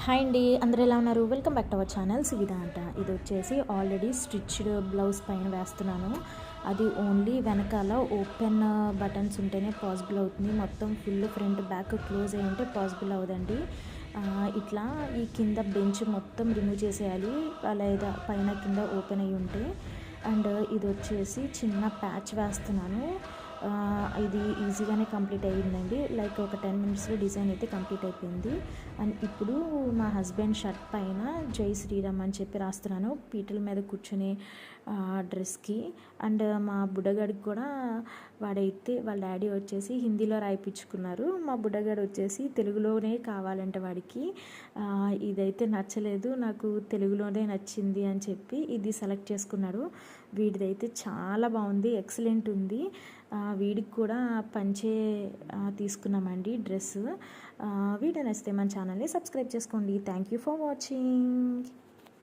Hi అండి, అందరూ ఎలా ఉన్నారు? Welcome back to our channel Suvidha అంట. ఇది వచ్చేసి ఆల్రెడీ స్టిచ్డ్ బ్లౌజ్ పైన వేస్తున్నాను. అది ఓన్లీ వెనకాల ఓపెన్ బటన్స్ ఉంటేనే పాసిబుల్ అవుతుంది. మొత్తం ఫుల్ ఫ్రంట్ బ్యాక్ క్లోజ్ అయి ఉంటే పాసిబుల్ అవ్వదండి. ఇట్లా ఈ కింద బెంచ్ మొత్తం రిమూవ్ చేసేయాలి, లేదా పైన కింద ఓపెన్ అయ్యి ఉంటే. అండ్ ఇది వచ్చేసి చిన్న ప్యాచ్ వేస్తున్నాను. ఇది ఈజీగానే కంప్లీట్ అయ్యిందండి. లైక్ ఒక 10 మినిట్స్లో డిజైన్ అయితే కంప్లీట్ అయిపోయింది. అండ్ ఇప్పుడు మా హస్బెండ్ షర్ట్ పైన జై శ్రీరామ్ అని చెప్పి రాస్తున్నాను పీటల మీద కూర్చొని డ్రెస్కి. అండ్ మా బుడ్డగాడికి కూడా వాడైతే వాళ్ళ డాడీ వచ్చేసి హిందీలో రాయిపించుకున్నారు. మా బుడ్డగాడు వచ్చేసి తెలుగులోనే కావాలంటే వాడికి. ఇదైతే నచ్చలేదు, నాకు తెలుగులోనే నచ్చింది అని చెప్పి ఇది సెలెక్ట్ చేసుకున్నాడు. వీడిదైతే చాలా బాగుంది, ఎక్సలెంట్ ఉంది. వీడికి కూడా పంచే తీసుకున్నామండి డ్రెస్. వీడియో నచ్చితే మన ఛానల్ని సబ్స్క్రైబ్ చేసుకోండి. Thank you for watching.